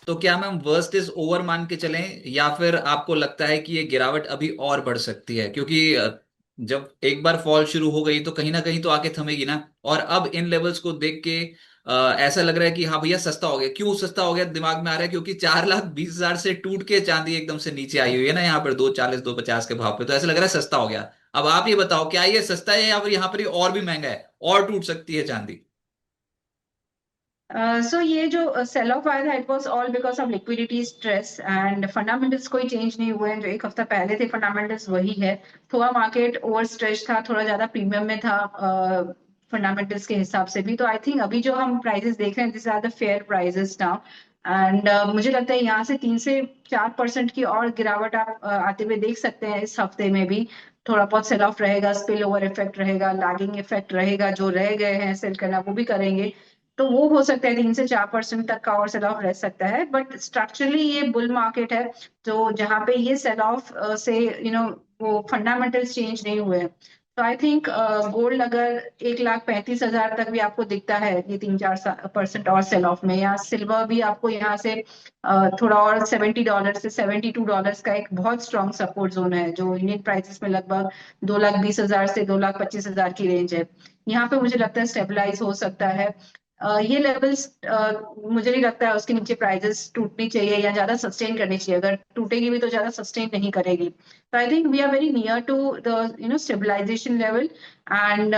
तो क्या ma'am worst is over मान के चलें, या फिर आपको लगता है कि ये गिरावट अभी और बढ़ सकती है? क्योंकि जब एक बार फॉल शुरू हो गई तो कहीं ना कहीं तो आके थमेगी ना। और अब इन लेवल्स को देख के ऐसा लग रहा है कि हाँ भैया सस्ता हो गया। क्यों सस्ता हो गया दिमाग में आ रहा है, क्योंकि 4,20,000 से टूट के चांदी एकदम से नीचे आई हुई है ना, यहाँ पर 2,40 2,50 के भाव पे, तो ऐसा लग रहा है सस्ता हो गया। अब आप ये बताओ, क्या ये सस्ता है या फिर यहाँ पर ये और भी महंगा है, और टूट सकती है चांदी? सो ये जो सेल ऑफ आया था, it was all because of liquidity stress and fundamentals कोई चेंज नहीं हुए हैं। जो एक हफ्ता पहले थे फंडामेंटल्स वही है। थोड़ा मार्केट ओवर स्ट्रेच था, थोड़ा ज्यादा प्रीमियम में था फंडामेंटल्स के हिसाब से भी। तो आई थिंक अभी जो हम प्राइसेस देख रहे हैं, this are the fair prices now. And मुझे लगता है यहाँ से 3 से 4% की और गिरावट आप आते हुए देख सकते हैं इस हफ्ते में भी। थोड़ा बहुत सेल ऑफ रहेगा, स्पिल ओवर इफेक्ट रहेगा, लैगिंग इफेक्ट रहेगा, जो रह गए हैं सेल करना वो भी करेंगे। तो वो हो सकता है 3 से 4% तक का और सेल ऑफ रह सकता है, बट स्ट्रक्चरली ये बुल मार्केट है। तो जहाँ पे ये सेल ऑफ से वो फंडामेंटल्स चेंज नहीं हुए हैं। तो आई थिंक गोल्ड अगर 1,35,000 तक भी आपको दिखता है ये 3-4% और सेल ऑफ में, या सिल्वर भी आपको यहाँ से थोड़ा और $70 से $72 का एक बहुत स्ट्रॉन्ग सपोर्ट जोन है, जो इंडियन प्राइसेस में लगभग 2,20,000 से 2,25,000 की रेंज है। यहाँ पे मुझे लगता है स्टेबलाइज हो सकता है। ये लेवल्स मुझे नहीं लगता है उसके नीचे प्राइजेस टूटनी चाहिए या ज्यादा सस्टेन करनी चाहिए। अगर टूटेगी भी तो ज्यादा सस्टेन नहीं करेगी। तो I think we are very near to the stabilization level. And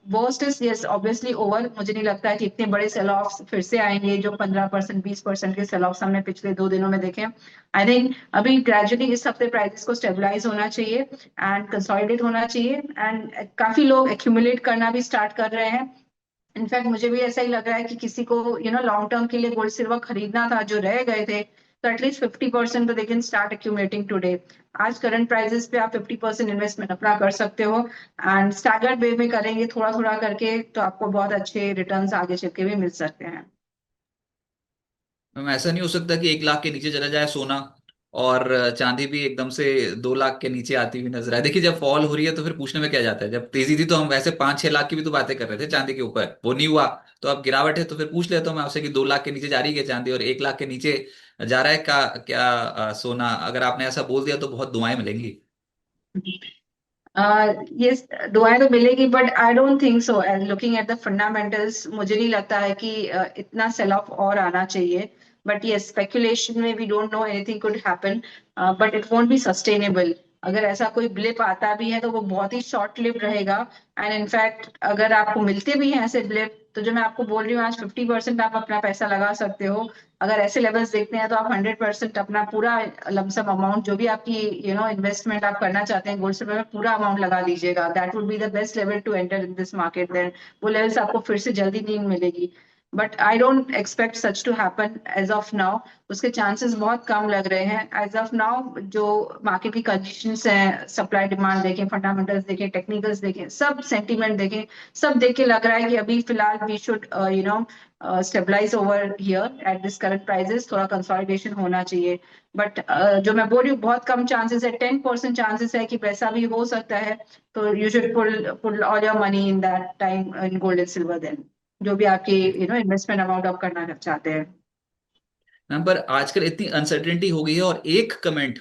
worst is yes obviously over. मुझे नहीं लगता है कि इतने बड़े सेल ऑफ फिर से आएंगे जो 15% 20% के सेल ऑफ हमने पिछले 2 दिनों में देखे। आई थिंक अभी ग्रेजुअली इस हफ्ते प्राइसेस को स्टेबलाइज होना चाहिए एंड कंसोलिडेट होना चाहिए। एंड काफी लोग एक्यूमुलेट करना भी स्टार्ट कर रहे हैं। इनफैक्ट मुझे भी ऐसा ही लग रहा है कि किसी को लॉन्ग टर्म के लिए गोल्ड सिल्वर खरीदना था जो रह गए थे, तो एटलीस्ट 50% तो they can start accumulating today. आज करंट प्राइसेस पे आप 50% इन्वेस्टमेंट अपना कर सकते हो। एंड स्टैगर्ड वे में करेंगे थोड़ा थोड़ा करके, तो आपको बहुत अच्छे रिटर्न्स आगे चल के भी मिल सकते हैं। मैम ऐसा नहीं हो सकता कि 1 लाख के नीचे चला जाए सोना, और चांदी भी एकदम से 2 लाख के नीचे आती हुई नजर आए? देखिए, जब फॉल हो रही है तो फिर पूछने में क्या जाता है। जब तेजी थी तो हम वैसे 5-6 लाख की भी तो बातें कर रहे थे चांदी के ऊपर, वो नहीं हुआ। तो अब गिरावट है तो फिर पूछ लेता हूँ मैं आपसे कि 2 लाख के नीचे जा रही है चांदी, और 1 लाख के नीचे जा रहा है का क्या सोना? अगर आपने ऐसा बोल दिया तो बहुत दुआएं मिलेंगी। ये दुआएं तो मिलेगी, but I don't think so. Looking at the fundamentals मुझे नहीं लगता है कि इतना सेल ऑफ और आना चाहिए। बट ये स्पेकुलेशन में we don't know, anything could happen, but it won't be sustainable. अगर ऐसा कोई ब्लिप आता भी है तो वो बहुत ही शॉर्ट लिव रहेगा। एंड इनफैक्ट अगर आपको मिलते भी हैं ऐसे ब्लिप, तो जो मैं आपको बोल रही हूँ, आज 50% आप अपना पैसा लगा सकते हो। अगर ऐसे लेवल्स देखते हैं तो आप 100% अपना पूरा लमसम अमाउंट, जो भी आपकी इन्वेस्टमेंट आप करना चाहते हैं गोल्ड सिल्वर में, पूरा अमाउंट लगा दीजिएगा। That would be the best level to enter in this market. Then वो लेवल्स आपको फिर से जल्दी नहीं मिलेगी। But I don't expect such to happen as of now. उसके चांसेस बहुत कम लग रहे हैं एज ऑफ नाउ। जो मार्केट की कंडीशंस हैं, सप्लाई डिमांड देखें, फंडामेंटल्स देखें, टेक्निकल्स देखें, सब सेंटीमेंट देखें, सब देख के लग रहा है कि अभी फिलहाल we should stabilize over here at this current prices. थोड़ा कंसोलिडेशन होना चाहिए। बट जो मैं बोल रही हूँ, बहुत कम चांसेस है, 10% चांसेस है कि वैसा भी हो सकता है। तो you should pull pull all your money in that time in gold and silver then, जो भी आपकी इन्वेस्टमेंट अमाउंट आप करना चाहते हैं। मैम पर आजकल इतनी अनसर्टेनिटी हो गई है, और एक कमेंट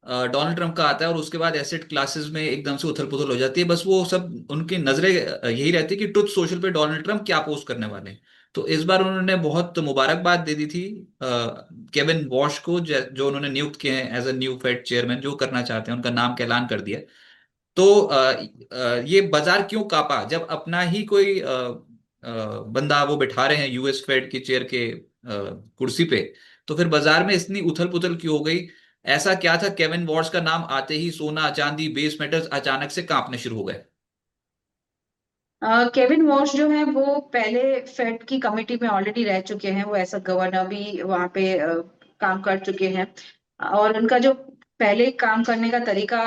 डोनाल्ड ट्रंप का आता है और उसके बाद एसेट क्लासेस में एकदम से उथल पुथल हो जाती है। बस वो सब उनकी नजरें यही रहती है कि ट्रुथ सोशल पे डोनाल्ड ट्रंप क्या पोस्ट करने वाले हैं। तो इस बार उन्होंने बहुत मुबारकबाद दे दी थी केविन वॉश को, जो उन्होंने नियुक्त किए हैं as a new Fed chairman, जो करना चाहते हैं उनका नाम का ऐलान कर दिया। तो ये बाजार क्यों कांपा जब अपना ही कोई बंदा वो बिठा रहे हैं यूएस फेड की चेयर के कुर्सी पे? तो फिर बाजार में इतनी उथल पुथल क्यों हो गई? ऐसा क्या था केविन वॉर्स का नाम आते ही सोना चांदी बेस मेटल्स अचानक से कांपने शुरू हो गए? केविन वॉश जो है वो पहले फेड की कमिटी में ऑलरेडी रह चुके हैं। वो ऐसा गवर्नर भी वहां पे काम कर चुके हैं। और उनका जो पहले काम करने का तरीका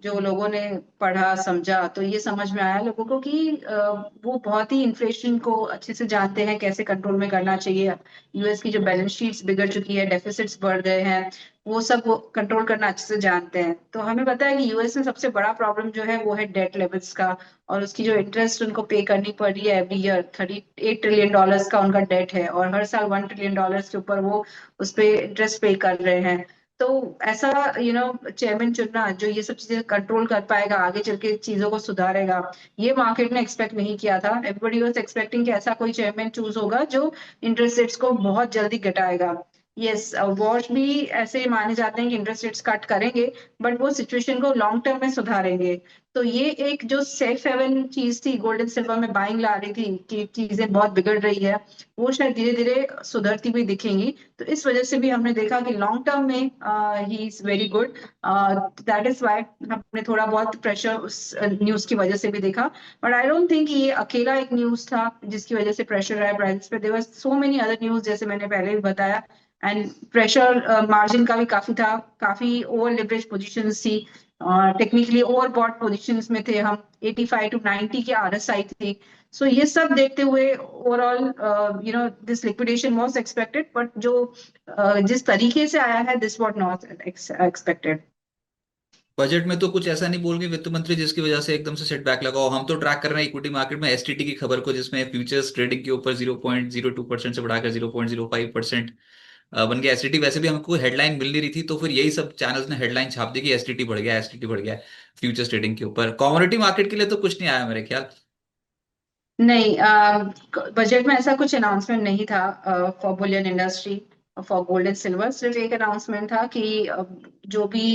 जो लोगों ने पढ़ा समझा, तो ये समझ में आया लोगों को कि वो बहुत ही इन्फ्लेशन को अच्छे से जानते हैं, कैसे कंट्रोल में करना चाहिए। यूएस की जो बैलेंस शीट्स बिगड़ चुकी है, डेफिसिट्स बढ़ गए हैं, वो सब वो कंट्रोल करना अच्छे से जानते हैं। तो हमें पता है कि यूएस में सबसे बड़ा प्रॉब्लम जो है वो है डेट लेवल्स का, और उसकी जो इंटरेस्ट उनको पे करनी पड़ रही है एवरी ईयर। $38 ट्रिलियन का उनका डेट है, और हर साल $1 ट्रिलियन के ऊपर वो उस पे इंटरेस्ट पे कर रहे हैं। तो ऐसा चेयरमैन चुनना जो ये सब चीजें कंट्रोल कर पाएगा, आगे चल के चीजों को सुधारेगा, ये मार्केट ने एक्सपेक्ट नहीं किया था। एवरीबॉडी वाज एक्सपेक्टिंग कि ऐसा कोई चेयरमैन चूज होगा जो इंटरेस्ट रेट्स को बहुत जल्दी घटाएगा। यस, वॉच भी ऐसे माने जाते हैं कि इंटरेस्ट रेट्स कट करेंगे, बट वो सिचुएशन को लॉन्ग टर्म में सुधारेंगे। तो ये एक जो सेफ हेवन चीज थी, गोल्ड एंड सिल्वर में बाइंग ला रही थी कि चीजें बहुत बिगड़ रही है, वो शायद धीरे धीरे सुधरती हुई दिखेंगी। तो इस वजह से भी हमने देखा कि लॉन्ग टर्म में ही is very good. That is why हमने थोड़ा बहुत प्रेशर उस न्यूज की वजह से भी देखा। बट आई डोंट थिंक ये अकेला एक न्यूज था जिसकी वजह से प्रेशर आया प्राइस पे। There were so many other news, जैसे मैंने पहले भी बताया। एंड प्रेशर मार्जिन का भी काफी था, काफी ओवर लिवरेज पोजिशंस थी, टेक्निकली ओवर बॉट पोजिशंस में थे हम। 85 to 90 की आरएसआई थी। सो ये सब देखते हुए overall this liquidation was expected, but जो जिस तरीके से आया है, this what not expected. Budget में तो कुछ ऐसा नहीं बोल गए वित्त मंत्री जिसकी वजह से एकदम से सेटबैक लगा हो। हम तो ट्रैक कर रहे हैं इक्विटी मार्केट में एसटीटी की खबर को, जिसमें फ्यूचर्स ट्रेडिंग के ऊपर 0.02% से बढ़ाकर 0.05% बन गया एसटीटी। वैसे भी हमको हेडलाइन मिल नहीं रही थी, तो फिर यही सब चैनल्स ने हेडलाइन छाप दी कि एसटीटी बढ़ गया, एसटीटी बढ़ गया फ्यूचर्स ट्रेडिंग के ऊपर। कमोडिटी मार्केट के लिए तो कुछ नहीं आया मेरे ख्याल। नहीं, बजट में ऐसा कुछ अनाउंसमेंट नहीं था for Boolean industry, for gold and silver. सिर्फ एक अनाउंसमेंट था कि जो भी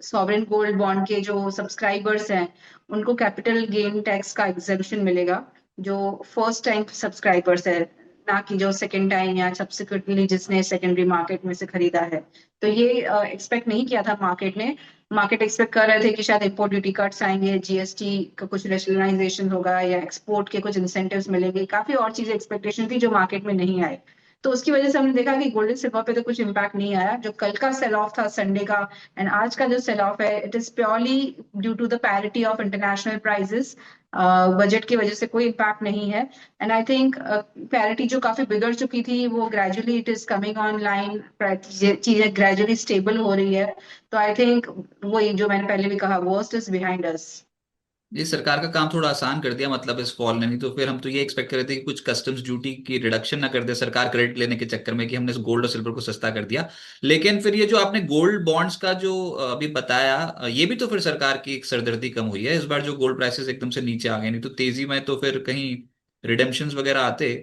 सॉवरेन गोल्ड बॉन्ड के जो सब्सक्राइबर्स हैं, उनको कैपिटल गेन टैक्स का एग्जेम्पशन मिलेगा, जो फर्स्ट टाइम सब्सक्राइबर्स है, ना कि जो सेकंड टाइम या सब्सिक्वेंटली जिसने सेकेंडरी मार्केट में से खरीदा है। तो ये एक्सपेक्ट नहीं किया था मार्केट ने। मार्केट एक्सपेक्ट कर रहे थे कि शायद इम्पोर्ट ड्यूटी कट्स आएंगे, जीएसटी का कुछ रेशनलाइजेशन होगा, या एक्सपोर्ट के कुछ इंसेंटिव्स मिलेंगे, काफी और चीजें एक्सपेक्टेशन थी जो मार्केट में नहीं आए। तो उसकी वजह से हमने देखा कि गोल्डन सिल्वर पे तो कुछ इम्पैक्ट नहीं आया। जो कल का सेल ऑफ था संडे का, एंड आज का जो सेल ऑफ है, it is purely due to the parity of international prices. Budget की वजह से कोई इम्पैक्ट नहीं है। एंड आई थिंक पैरिटी जो काफी बिगड़ चुकी थी, वो gradually it is coming on line, चीजें ग्रेजुअली स्टेबल हो रही है। तो आई थिंक वही जो मैंने पहले भी कहा, वर्स्ट इज बिहाइंड अस। ये सरकार का काम थोड़ा आसान कर दिया मतलब इस फॉल ने। नहीं तो फिर हम तो ये एक्सपेक्ट कर रहे थे कि कुछ कस्टम्स ड्यूटी की रिडक्शन ना कर दे सरकार क्रेडिट लेने के चक्कर में कि हमने गोल्ड और सिल्वर को सस्ता कर दिया। लेकिन फिर ये जो आपने गोल्ड बॉन्ड्स का जो अभी बताया, ये भी तो फिर सरकार की एक सरदर्दी कम हुई है इस बार, जो गोल्ड प्राइसेस एकदम से नीचे आ गए। नहीं तो तेजी में तो फिर कहीं रिडेम्पशंस वगैरह आते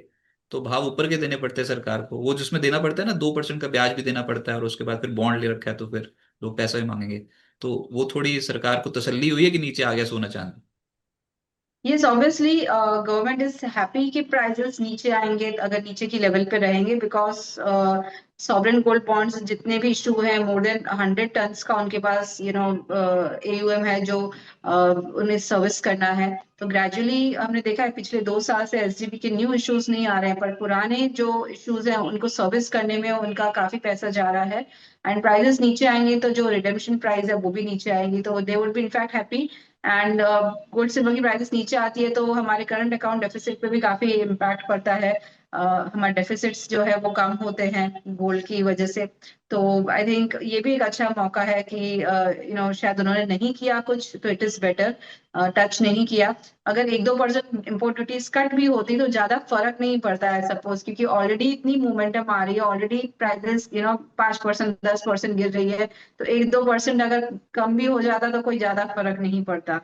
तो भाव ऊपर के देने पड़ते हैं सरकार को। वो जिसमें देना पड़ता है ना, 2% का ब्याज भी देना पड़ता है, और उसके बाद फिर बॉन्ड ले रखा है तो फिर लोग पैसा भी मांगेंगे। तो वो थोड़ी सरकार को तसल्ली हुई है कि नीचे आ गया सोना चांदी। Yes, obviously government is happy कि प्राइसेस नीचे आएंगे अगर नीचे की लेवल पे रहेंगे, बिकॉज सॉवरेन गोल्ड बॉन्ड्स जितने भी इशू हैं, मोर देन 100 टन्स का उनके पास एयूएम है जो उन्हें सर्विस करना है। तो ग्रेजुअली हमने देखा है पिछले 2 साल से एसजीबी के न्यू इश्यूज नहीं आ रहे हैं, पर पुराने जो इश्यूज हैं उनको सर्विस करने में उनका काफी पैसा जा रहा है। एंड प्राइसेस नीचे आएंगे तो जो रिडेम्पशन प्राइस है वो भी नीचे आएगी, तो they would be in fact happy. And gold silver की प्राइसेस नीचे आती है तो हमारे करंट अकाउंट डेफिसिट पे भी काफी इम्पैक्ट पड़ता है। हमारे डेफिसिट्स जो है वो कम होते हैं गोल्ड की वजह से। तो आई थिंक ये भी एक अच्छा मौका है कि शायद उन्होंने नहीं किया कुछ, तो इट इज बेटर टच नहीं किया। अगर 1-2% इम्पोर्ट ड्यूटीज कट भी होती तो ज्यादा फर्क नहीं पड़ता है सपोज, क्योंकि ऑलरेडी इतनी मोमेंटम आ रही है, ऑलरेडी प्राइसेस 5% 10% गिर रही है। तो 1-2% अगर कम भी हो जाता तो कोई ज्यादा फर्क नहीं पड़ता।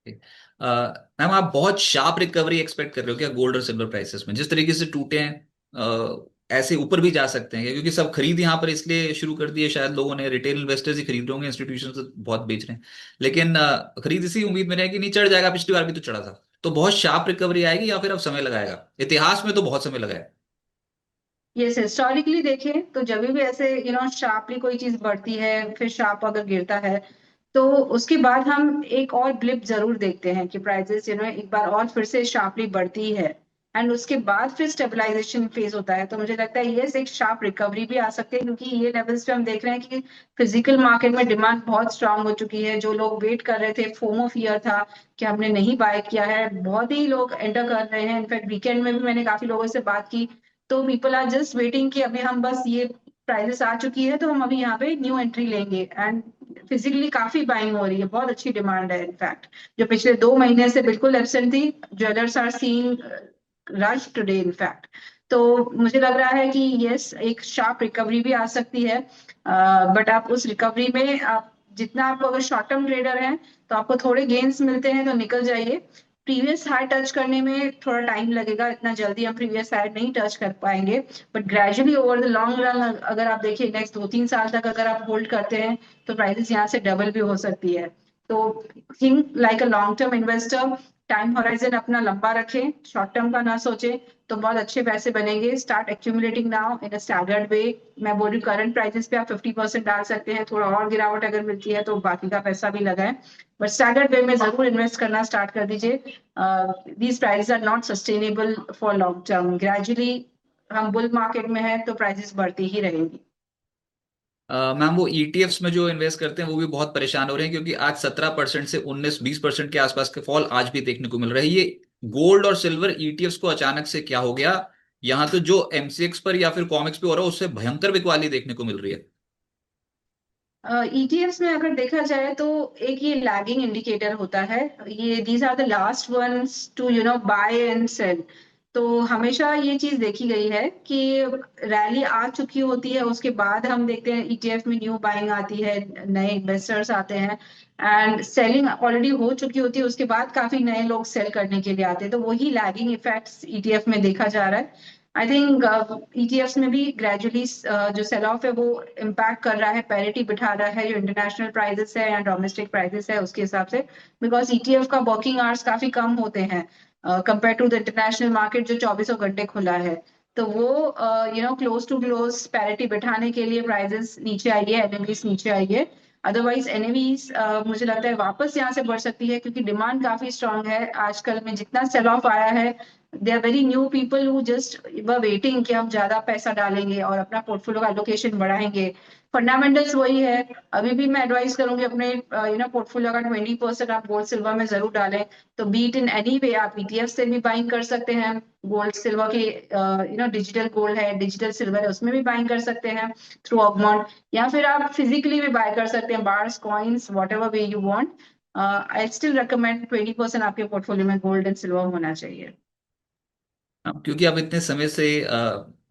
मैम, आप बहुत शार्प रिकवरी एक्सपेक्ट कर रहे हो क्या गोल्ड और सिल्वर प्राइसेस में? जिस तरीके से टूटे हैं, ऐसे ऊपर भी जा सकते हैं क्या? क्योंकि सब खरीद यहाँ पर इसलिए शुरू कर दिए, शायद लोगों ने, रिटेल इन्वेस्टर्स ही खरीद रहे होंगे, इंस्टीट्यूशन तो बहुत बेच रहे हैं। लेकिन खरीद इसी उम्मीद में रहे कि नहीं चढ़ जाएगा, पिछली बार भी तो चढ़ा था। तो बहुत शार्प रिकवरी आएगी या फिर अब समय लगाएगा? इतिहास में तो बहुत समय लगा है। यस, हिस्टोरिकली देखें तो जब भी ऐसे शार्पली कोई चीज बढ़ती है, फिर शार्प अगर गिरता है, तो उसके बाद हम एक और ब्लिप जरूर देखते हैं कि प्राइसेस एक बार और फिर से शार्पली बढ़ती है। एंड उसके बाद फिर स्टेबलाइजेशन फेज होता है। तो मुझे लगता है ये एक शार्प रिकवरी भी आ सकती है, क्योंकि ये लेवल्स पे हम देख रहे हैं कि फिजिकल मार्केट में डिमांड बहुत स्ट्रांग हो चुकी है। जो लोग वेट कर रहे थे, फोमो फियर था कि हमने नहीं बाय किया है, बहुत ही लोग एंटर कर रहे हैं। इनफैक्ट वीकेंड में भी मैंने काफी लोगों से बात की, तो पीपल आर जस्ट वेटिंग कि अभी हम बस ये प्राइसेस आ चुकी है तो हम अभी यहाँ पे न्यू एंट्री लेंगे। एंड फिजिकली काफी बाइंग हो रही है, बहुत अच्छी डिमांड है इनफैक्ट, जो पिछले 2 महीने से बिल्कुल एब्सेंट थी। Jewellers are seeing rush today in fact. तो मुझे लग रहा है कि यस, एक शार्प रिकवरी भी आ सकती है। बट आप उस रिकवरी में आप जितना, आप अगर शॉर्ट टर्म ट्रेडर हैं तो आपको थोड़े गेन्स मिलते हैं तो निकल जाइए। प्रीवियस हाई टच करने में थोड़ा टाइम लगेगा, इतना जल्दी हम प्रीवियस हाई नहीं टच कर पाएंगे। But gradually over the long run, अगर आप देखिए नेक्स्ट 2-3 साल तक अगर आप होल्ड करते हैं तो प्राइसेस यहाँ से डबल भी हो सकती है। तो think like a long term investor, time horizon अपना लंबा रखें, शॉर्ट टर्म का ना सोचे, तो बहुत अच्छे पैसे बनेंगे। Start accumulating now in a staggered way. मैं बोल रही हूँ करंट प्राइसेस पे आप 50% डाल सकते हैं, थोड़ा और गिरावट अगर मिलती है तो बाकी का पैसा भी लगाएं, बट स्टैगर्ड वे में जरूर इन्वेस्ट करना स्टार्ट कर दीजिए। These prices are not sustainable for long term. Gradually हम बुल मार्केट में है तो प्राइसेस बढ़ती ही रहेंगी। मैम वो ईटीएफ्स में जो इन्वेस्ट करते हैं वो भी बहुत परेशान हो रहे हैं, क्योंकि आज 17% से 19-20% के आसपास के फॉल आज भी देखने को मिल रहा है। ये गोल्ड और सिल्वर ईटीएफ्स को अचानक से क्या हो गया? यहाँ तो जो एमसीएक्स पर या फिर कॉमिक्स पे हो रहा है उससे भयंकर बिकवाली देखने को मिल रही है। ईटीएफ्स में अगर देखा जाए तो एक ये लैगिंग इंडिकेटर होता है। ये these are the last ones to buy and sell. तो हमेशा ये चीज देखी गई है कि रैली आ चुकी होती है, उसके बाद हम देखते हैं ईटीएफ में न्यू बाइंग आती है, नए इन्वेस्टर्स आते हैं, एंड सेलिंग ऑलरेडी हो चुकी होती है, उसके बाद काफी नए लोग सेल करने के लिए आते हैं। तो वही लैगिंग इफेक्ट्स ईटीएफ में देखा जा रहा है। आई थिंक ईटीएफ्स में भी ग्रेजुअली जो सेल ऑफ है वो इम्पैक्ट कर रहा है, पैरिटी बिठा रहा है जो इंटरनेशनल प्राइसेस है या डोमेस्टिक प्राइसेस है उसके हिसाब से। बिकॉज ईटीएफ का वर्किंग आवर्स काफी कम होते हैं compare to the international market जो चौबीसों घंटे खुला है। तो वो क्लोज टू क्लोज पैरिटी बिठाने के लिए प्राइसेस नीचे आई है, एनएवीज नीचे आई है। अदरवाइज एनएवीज मुझे लगता है वापस यहाँ से बढ़ सकती है, क्योंकि डिमांड काफी स्ट्रांग है आजकल में। जितना सेल ऑफ आया है, they are very new people who just were waiting कि हम ज्यादा पैसा डालेंगे और अपना पोर्टफोलियो का एलोकेशन बढ़ाएंगे। फंडामेंटल्स वही है। अभी भी मैं एडवाइस करूंगी अपने पोर्टफोलियो का 20% आप गोल्ड सिल्वर में जरूर डालें। तो बीट इन एनी वे, आप ईटीएफ से भी बाइंग कर सकते हैं गोल्ड सिल्वर के, डिजिटल गोल्ड है, डिजिटल सिल्वर है, उसमें भी बाइंग कर सकते हैं थ्रू ऑगमोंट, या फिर आप फिजिकली भी बाय कर सकते हैं bars, coins, what ever way you want. I still recommend 20% आपके पोर्टफोलियो में गोल्ड एंड सिल्वर होना चाहिए। अब क्योंकि आप इतने समय से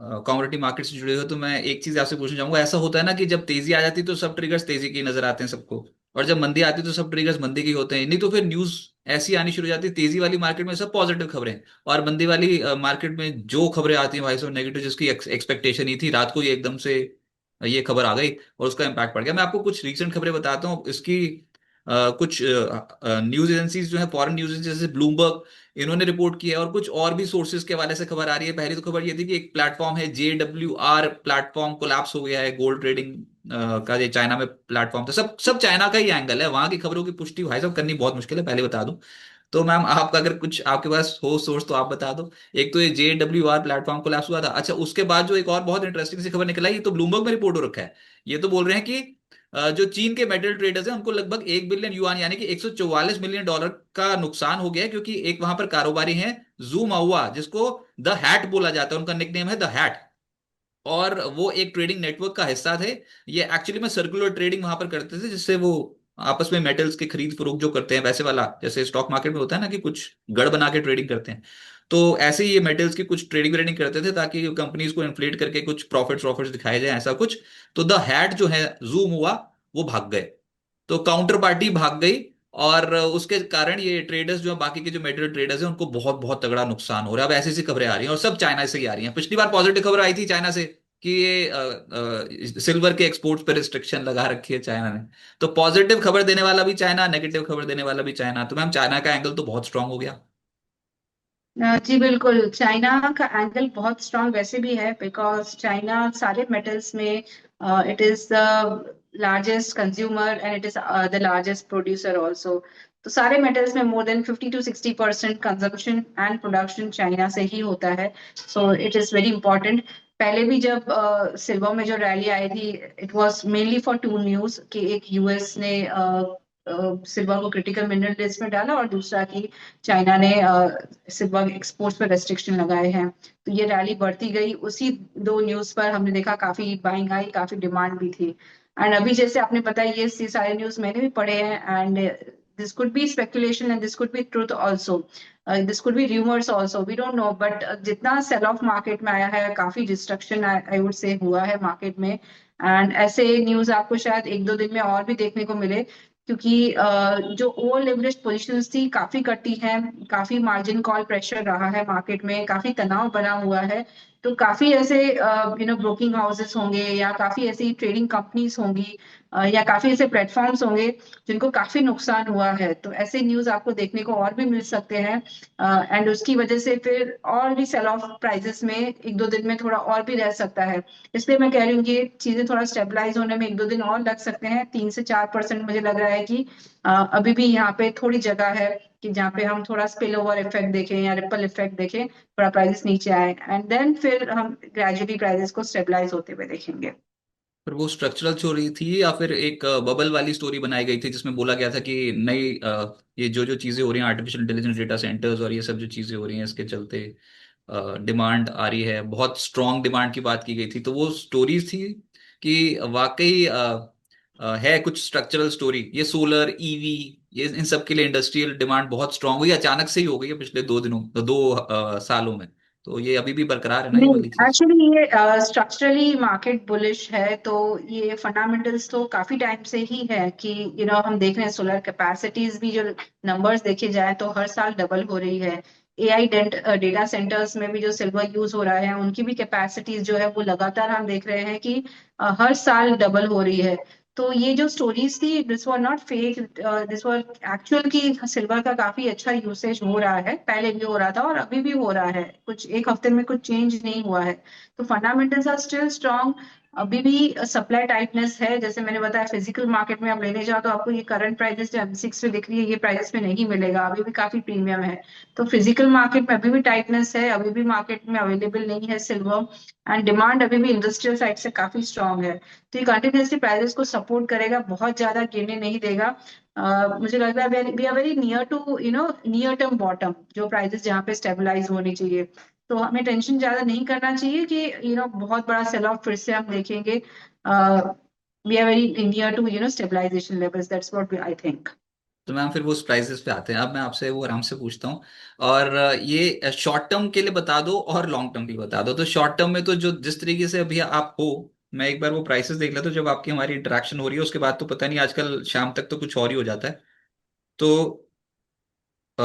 कमोडिटी मार्केट से जुड़े हो, तो मैं एक चीज आपसे पूछना चाहूंगा। ऐसा होता है ना कि जब तेजी आ जाती है तो सब ट्रिगर्स तेजी के ही नजर आते हैं सबको, और जब मंदी आती है तो सब ट्रिगर्स मंदी के ही होते हैं। नहीं तो फिर न्यूज ऐसी आनी शुरू हो जाती है, तेजी वाली मार्केट में सब पॉजिटिव खबरें, और मंदी वाली मार्केट में जो खबरें आती हैं भाई सब नेगेटिव, जिसकी एक्सपेक्टेशन ही थी रात को ये एकदम से ये खबर आ गई और उसका इम्पैक्ट पड़ गया। मैं आपको कुछ रीसेंट खबरें बताता हूँ इसकी। कुछ न्यूज एजेंसीज जो है, फॉरेन न्यूज एजेंसी जैसे ब्लूमबर्ग, इन्होंने रिपोर्ट किया है, और कुछ और भी सोर्सेज के हवाले से खबर आ रही है। पहली तो खबर ये थी कि एक प्लेटफॉर्म है JWR प्लेटफॉर्म कोलैप्स हो गया है, गोल्ड ट्रेडिंग का। ये चाइना में प्लेटफॉर्म था, सब सब चाइना का ही एंगल है, वहां की खबरों की पुष्टि भाई साहब करनी बहुत मुश्किल है, पहले बता दूं। तो मैम आपका अगर कुछ आपके पास हो सोर्स तो आप बता दो। एक तो ये JWR प्लेटफॉर्म कोलैप्स हुआ था। अच्छा, उसके बाद जो एक और बहुत इंटरेस्टिंग सी खबर निकल आई, ये तो ब्लूमबर्ग में रिपोर्ट हो रखा है। ये तो बोल रहे हैं कि जो चीन के मेटल ट्रेडर्स हैं उनको लगभग 1 बिलियन युआन यानी कि $144 मिलियन का नुकसान हो गया है, क्योंकि एक वहां पर कारोबारी हैं जू माउआ, जिसको द हैट बोला जाता है, उनका निकनेम है द हैट, और वो एक ट्रेडिंग नेटवर्क का हिस्सा थे। ये एक्चुअली में सर्कुलर ट्रेडिंग वहां पर करते थे, जिससे वो आपस में मेटल्स की खरीद फरोख्त जो करते हैं वैसे वाला, जैसे स्टॉक मार्केट में होता है ना कि कुछ गढ़ बना के ट्रेडिंग करते हैं, तो ऐसे ही ये मेटल्स की कुछ ट्रेडिंग व्रेडिंग करते थे, ताकि कंपनीज को इन्फ्लेट करके कुछ प्रॉफिट्स दिखाए जाए, ऐसा कुछ। तो द हैट जो है जूम हुआ, वो भाग गए, तो काउंटर पार्टी भाग गई, और उसके कारण ये ट्रेडर्स जो है, बाकी के जो मेटल ट्रेडर्स हैं, उनको बहुत बहुत तगड़ा नुकसान हो रहा है। अब ऐसी ऐसी खबरें आ रही हैं, और सब चाइना से ही आ रही हैं। पिछली बार पॉजिटिव खबर आई थी चाइना से कि ये सिल्वर के एक्सपोर्ट्स पर रिस्ट्रिक्शन लगा रखी है चाइना ने। तो पॉजिटिव खबर देने वाला भी चाइना, नेगेटिव खबर देने वाला भी चाइना, तो मैम चाइना का एंगल तो बहुत स्ट्रांग हो गया। जी बिल्कुल, चाइना का एंगल बहुत स्ट्रांग वैसे भी है, बिकॉज चाइना सारे मेटल्स में it is the largest consumer and it is the largest producer also. तो सारे मेटल्स में more than 50 to 60% consumption and production China से ही होता है। So it is very important. पहले भी जब सिल्वर में जो रैली आई थी, it was mainly for two news, कि एक यूएस ने सिल्वर को क्रिटिकल मिनरल लिस्ट में डाला, और दूसरा कि चाइना ने सिल्वर एक्सपोर्ट्स पर रेस्ट्रिक्शन लगाए हैं। तो ये रैली बढ़ती गई, उसी दो न्यूज पर हमने देखा काफी बाइंग आई, काफी डिमांड भी थी। एंड अभी जैसे आपने बताया, ये सारे न्यूज मैंने भी पढ़े हैं, and this could be speculation and this could be truth also, this could be rumours also, we don't know, but जितना सेल ऑफ मार्केट में आया है, काफी डिस्ट्रक्शन आई वुड से हुआ है मार्केट में। एंड ऐसे न्यूज आपको शायद एक दो दिन में और भी देखने को मिले, क्योंकि जो ओवर लेवरेज पोजीशंस थी काफी कटी हैं, काफी मार्जिन कॉल प्रेशर रहा है मार्केट में, काफी तनाव बना हुआ है। तो काफी ऐसे ब्रोकिंग हाउसेस होंगे, या काफी ऐसी ट्रेडिंग कंपनीज होंगी, या काफी ऐसे प्लेटफॉर्म्स होंगे जिनको काफी नुकसान हुआ है। तो ऐसे न्यूज आपको देखने को और भी मिल सकते हैं, एंड उसकी वजह से फिर और भी सेल ऑफ प्राइसेस में एक दो दिन में थोड़ा और भी रह सकता है। इसलिए मैं कह रही हूँ कि ये चीजें थोड़ा स्टेबलाइज होने में एक दो दिन और लग सकते हैं। 3 से 4% मुझे लग रहा है कि अभी भी यहाँ पे थोड़ी जगह है कि जहाँ पे हम थोड़ा स्पिल ओवर इफेक्ट देखें या रिपल इफेक्ट देखें, थोड़ा प्राइसेस नीचे आए, एंड देन फिर हम ग्रेजुअली प्राइसेस को स्टेबलाइज होते हुए देखेंगे। पर वो स्ट्रक्चरल स्टोरी थी या फिर एक बबल वाली स्टोरी बनाई गई थी जिसमें बोला गया था कि नई ये जो जो चीजें हो रही हैं, आर्टिफिशियल इंटेलिजेंस डेटा सेंटर्स और ये सब जो चीजें हो रही हैं, इसके चलते डिमांड आ रही है, बहुत स्ट्रांग डिमांड की बात की गई थी, तो वो स्टोरीज थी कि वाकई है कुछ स्ट्रक्चरल स्टोरी, ये सोलर ईवी, ये इन सब के लिए इंडस्ट्रियल डिमांड बहुत स्ट्रांग हुई, अचानक से ही हो गई है पिछले 2 दिनों, 2 सालों में, तो ये अभी भी बरकरार है ना ये नहीं, वाली चीज? एक्चुअली ये स्ट्रक्चरली मार्केट बुलिश है, तो ये फंडामेंटल्स तो काफी टाइम से ही है कि हम देख रहे हैं सोलर कैपेसिटीज भी, जो नंबर्स देखे जाए तो हर साल डबल हो रही है। एआई डेटा सेंटर्स में भी जो सिल्वर यूज हो रहा है, उनकी भी कैपेसिटीज जो है वो लगातार हम देख रहे हैं कि हर साल डबल हो रही है। तो ये जो स्टोरीज थी, this were not fake, this were actual की सिल्वर का काफी अच्छा यूसेज हो रहा है, पहले भी हो रहा था और अभी भी हो रहा है, कुछ एक हफ्ते में कुछ चेंज नहीं हुआ है। तो फंडामेंटल्स आर स्टिल स्ट्रांग। अभी भी सप्लाई टाइटनेस है, जैसे मैंने बताया, फिजिकल मार्केट में आप लेने जाओ तो आपको ये करंट प्राइसेस जो M6 पे दिख रही है, ये प्राइसेस में नहीं मिलेगा, अभी भी काफी प्रीमियम है। तो फिजिकल मार्केट में अभी भी टाइटनेस है, अभी भी मार्केट में अवेलेबल नहीं है सिल्वर, एंड डिमांड अभी भी इंडस्ट्रियल साइड से काफी स्ट्रांग है। तो ये कंटिन्यूसली प्राइसेस को सपोर्ट करेगा, बहुत ज्यादा गिरने नहीं देगा। मुझे लग रहा है we are very near to near term bottom, जो प्राइसेस जहाँ पे स्टेबलाइज होनी चाहिए। तो हमें टेंशन ज्यादा नहीं करना चाहिए कि बहुत बड़ा सेल ऑफ फिर से हम देखेंगे। We are very near to stabilization levels, that's what I think. तो मैम फिर वो उस प्राइसेस पे आते हैं, अब मैं आपसे वो आराम से पूछता हूँ, और ये शॉर्ट टर्म के लिए बता दो और लॉन्ग टर्म के लिए बता दो। तो शॉर्ट टर्म में तो जो जिस तरीके से अभी आप हो, मैं एक बार वो प्राइसेस देख लेता हूँ जब आपकी हमारी इंटरेक्शन हो रही है, उसके बाद तो पता नहीं, आजकल शाम तक तो कुछ और ही हो जाता है। तो अ,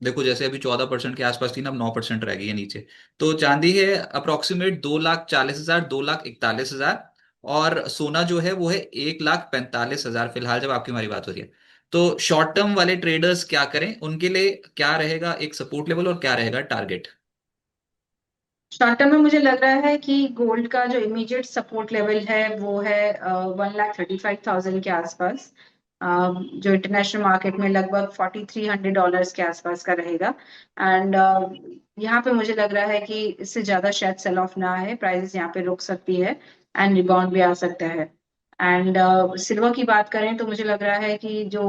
देखो जैसे अभी 14% के आसपास थी ना, अब 9% रह गई है नीचे। तो चांदी है अप्रोक्सीमेट 2,40,000, 2,41,000, और सोना जो है वो है 1,45,000 फिलहाल जब आपकी हमारी बात हो रही है। तो शॉर्ट टर्म वाले ट्रेडर्स क्या करें, उनके लिए क्या रहेगा एक सपोर्ट लेवल और क्या रहेगा टारगेट? शॉर्ट टर्म में मुझे लग रहा है कि गोल्ड का जो इमीडिएट सपोर्ट लेवल है वो है 1,35,000 के आसपास, जो इंटरनेशनल मार्केट में लगभग $4,300 के आसपास का रहेगा। एंड यहाँ पे मुझे लग रहा है कि इससे ज्यादा शायद सेल ऑफ ना है, प्राइसेस यहाँ पे रुक सकती है, एंड रिबाउंड भी आ सकता है। एंड सिल्वर की बात करें तो मुझे लग रहा है कि जो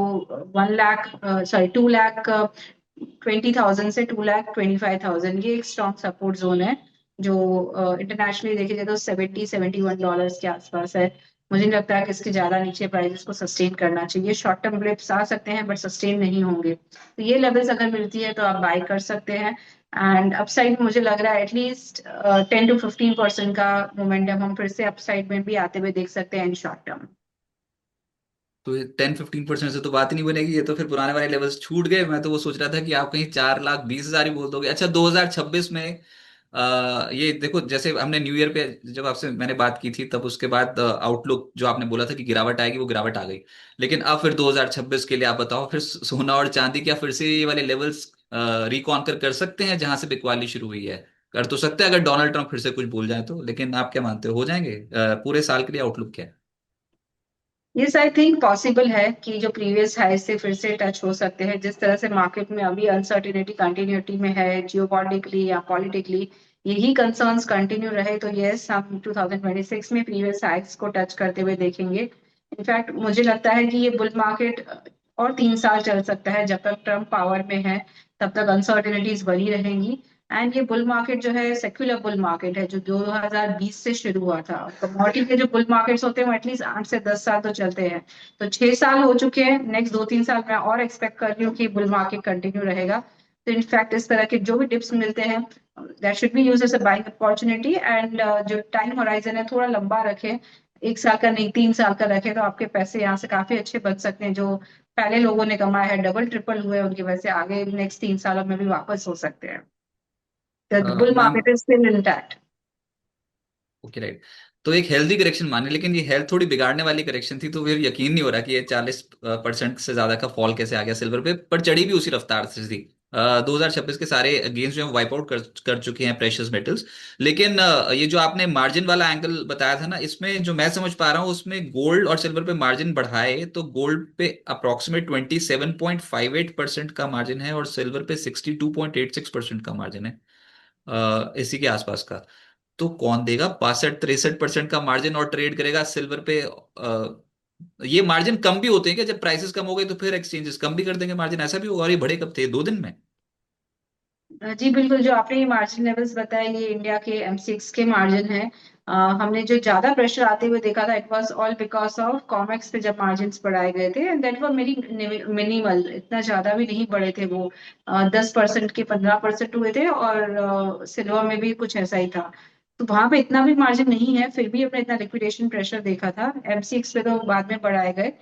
1 लाख, सॉरी 2,20,000 से 2,25,000, ये एक स्ट्रॉन्ग सपोर्ट जोन है, जो इंटरनेशनली देखे जाए तो $70-71 के आसपास है। मुझे नहीं लगता है कि इसके ज्यादा नीचे प्राइसेस को सस्टेन करना चाहिए। शॉर्ट टर्म ब्लिप्स आ सकते हैं बट सस्टेन नहीं होंगे, तो ये लेवल्स अगर मिलती है तो आप बाय कर सकते हैं। एंड अपसाइड मुझे लग रहा है एटलीस्ट 10 to 15% का मोमेंटम हम फिर से अपसाइड में भी आते हुए देख सकते हैं इन शॉर्ट टर्म। तो 10-15% से तो बात ही नहीं बनेगी, ये तो फिर पुराने वाले लेवल्स छूट गए। मैं तो वो सोच रहा था कि आप कहीं 4,20,000 ही बोल दोगे। अच्छा 2026 में ये देखो, जैसे हमने न्यू ईयर पे जब आपसे मैंने बात की थी, तब उसके बाद आउटलुक जो आपने बोला था कि गिरावट आएगी, वो गिरावट आ गई। लेकिन अब फिर 2026 के लिए आप बताओ, फिर सोना और चांदी क्या फिर से ये वाले लेवल्स रिकॉन्कर कर सकते हैं जहां से बिकवाली शुरू हुई है? कर तो सकते हैं अगर डोनाल्ड ट्रंप फिर से कुछ बोल जाए तो, लेकिन आप क्या मानते हो जाएंगे? पूरे साल के लिए आउटलुक क्या है? यस, आई थिंक पॉसिबल है कि जो प्रीवियस हाई से फिर से टच हो सकते हैं, जिस तरह से मार्केट में अभी अनसर्टिनिटी कंटिन्यूटी में है, जियोपॉलिटिकली या पॉलिटिकली यही कंसर्न्स कंटिन्यू रहे, तो यस हम 2026 में प्रीवियस हाइक्स को टच करते हुए देखेंगे। इनफैक्ट मुझे लगता है कि ये बुल मार्केट और 3 साल चल सकता है, जब तक ट्रम्प पावर में है तब तक अनसर्टिनिटीज बनी रहेंगी। एंड ये बुल मार्केट जो है सेक्युलर बुल मार्केट है, जो 2020 से शुरू हुआ था। कमोडिटी के जो बुल मार्केट्स होते हैं वो एटलीस्ट 8 से 10 साल तो चलते हैं, तो 6 साल हो चुके हैं, नेक्स्ट 2-3 साल मैं और एक्सपेक्ट कर रही हूँ कि बुल मार्केट कंटिन्यू रहेगा। तो इनफैक्ट इस तरह के जो भी डिप्स मिलते हैं, that should be use as a buying opportunity. And जो टाइम होराइजन है थोड़ा लंबा रखें, 1 साल का नहीं 3 साल का रखें, तो आपके पैसे यहाँ से काफी अच्छे बच सकते हैं। जो पहले लोगों ने कमाया है, डबल ट्रिपल हुए हैं उनके, वैसे आगे नेक्स्ट 3 सालों में भी वापस हो सकते हैं। The bull ma'am, market is still intact. Okay right. तो एक हेल्दी करेक्शन माने, लेकिन ये हेल्थ थोड़ी बिगाड़ने वाली करेक्शन थी, तो फिर यकीन नहीं हो रहा कि ये 40% से ज्यादा का फॉल कैसे आ गया सिल्वर पे, पर चढ़ी भी उसी रफ्तार से थी। 2026 के सारे गेन्स जो है वाइप आउट कर चुके हैं प्रेशियस मेटल्स। लेकिन ये जो आपने मार्जिन वाला एंगल बताया था ना, इसमें जो मैं समझ पा रहा हूँ उसमें गोल्ड और सिल्वर पे मार्जिन बढ़ाए तो गोल्ड पे अप्रोक्सीमेट 27.58% का मार्जिन है और सिल्वर पे 62.86% का मार्जिन है, इसी के आसपास का। तो कौन देगा 62-63% का मार्जिन और ट्रेड करेगा सिल्वर पे? ये मार्जिन कम भी होते हैं क्या? जब प्राइसेस कम हो गए तो फिर एक्सचेंजेस कम भी कर देंगे मार्जिन, ऐसा भी होगा? और ये बढ़े कब थे, 2 दिन में? जी बिल्कुल, जो आपने ये मार्जिन लेवल्स बताए ये इंडिया के M6 के मार्जिन है। हमने जो ज्यादा प्रेशर आते हुए देखा था, it was all because of COMEX पे जब मार्जिन्स बढ़ाए गए थे, and that were very minimal, इतना ज्यादा भी नहीं बढ़े थे वो। 10% के 15% हुए थे, और सिल्वर में भी कुछ ऐसा ही था। तो वहां पे इतना भी मार्जिन नहीं है, फिर भी हमने इतना लिक्विडेशन प्रेशर देखा था। M6 पे तो बाद में बढ़ाए गए,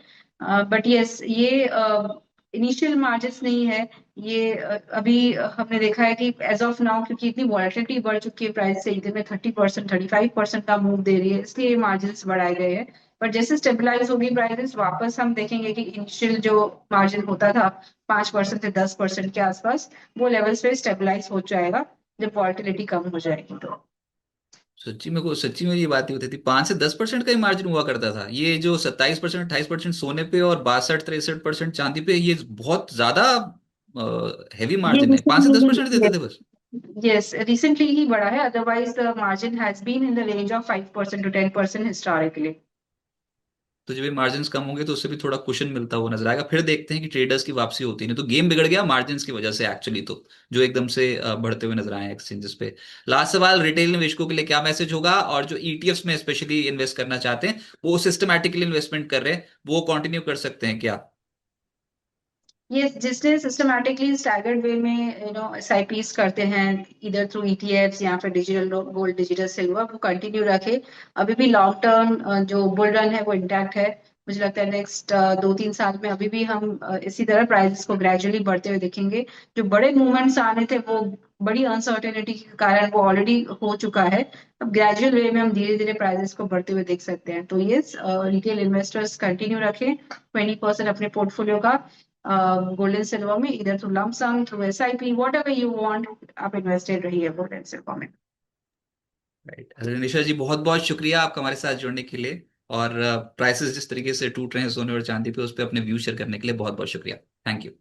बट यस ये इनिशियल मार्जिन्स नहीं है। ये अभी हमने देखा है कि एज ऑफ नाउ, क्योंकि इतनी वॉलेटिलिटी बढ़ चुकी है, प्राइस से एक दिन में 30% 35% का मूव दे रही है, इसलिए मार्जिन्स बढ़ाए गए हैं। पर जैसे स्टेबलाइज होगी प्राइसेस, वापस हम देखेंगे कि इनिशियल जो मार्जिन होता था 5% से 10% के आसपास, वो लेवल्स पे स्टेबलाइज हो जाएगा जब वॉलेटिलिटी कम हो जाएगी तो। सच्ची में ये बात ही होती थी, 5 से 10% का ही मार्जिन हुआ करता था। ये जो 27% 28% सोने पे और 62-63% चांदी पे, ये बहुत ज्यादा हैवी ये मार्जिन है। 5 से 10% देते थे बस। यस रिसेंटली ही बढ़ा है, otherwise the margin has been in the range of 5% to 10% historically. तो जब ये मार्जिन कम होंगे तो उससे भी थोड़ा कुशन मिलता हुआ नजर आएगा, फिर देखते हैं कि ट्रेडर्स की वापसी होती है। नहीं तो गेम बिगड़ गया मार्जिन की वजह से एक्चुअली, तो जो एकदम से बढ़ते हुए नजर आए एक्सचेंजेस पे। लास्ट सवाल, रिटेल निवेशकों के लिए क्या मैसेज होगा? और जो ईटीएफ्स में स्पेशली इन्वेस्ट करना चाहते हैं, वो सिस्टमैटिकली इन्वेस्टमेंट कर रहे हैं, वो कंटिन्यू कर सकते हैं क्या? ये जिसने सिस्टमैटिकली स्टैगर्ड वे में एसआईपीस करते हैं, इधर थ्रू ईटीएफ्स या फिर डिजिटल गोल्ड, डिजिटल सिल्वर, वो कंटिन्यू रखे। अभी भी लॉन्ग टर्म जो बुल रन है वो इंटैक्ट है। मुझे लगता है नेक्स्ट 2-3 साल में अभी भी हम इसी तरह प्राइसेस को ग्रेजुअली बढ़ते हुए देखेंगे। जो बड़े मूवमेंट्स आने थे वो बड़ी अनसर्टेनिटी के कारण वो ऑलरेडी हो चुका है। अब ग्रेजुअल वे में हम धीरे धीरे प्राइसेस को बढ़ते हुए देख सकते हैं। तो ये रिटेल इन्वेस्टर्स कंटिन्यू रखें 20% अपने पोर्टफोलियो का गोल्ड एंड सिल्वर में, इधर through lump sum, through SIP, whatever you want, आप इन्वेस्टेड रहिए गोल्ड एंड सिल्वर में। राइट। निशा जी, बहुत बहुत शुक्रिया आपका हमारे साथ जुड़ने के लिए, और प्राइसेस जिस तरीके से टूट रहे हैं सोने और चांदी पे, उस पर अपने व्यू शेयर करने के लिए बहुत बहुत शुक्रिया। Thank you.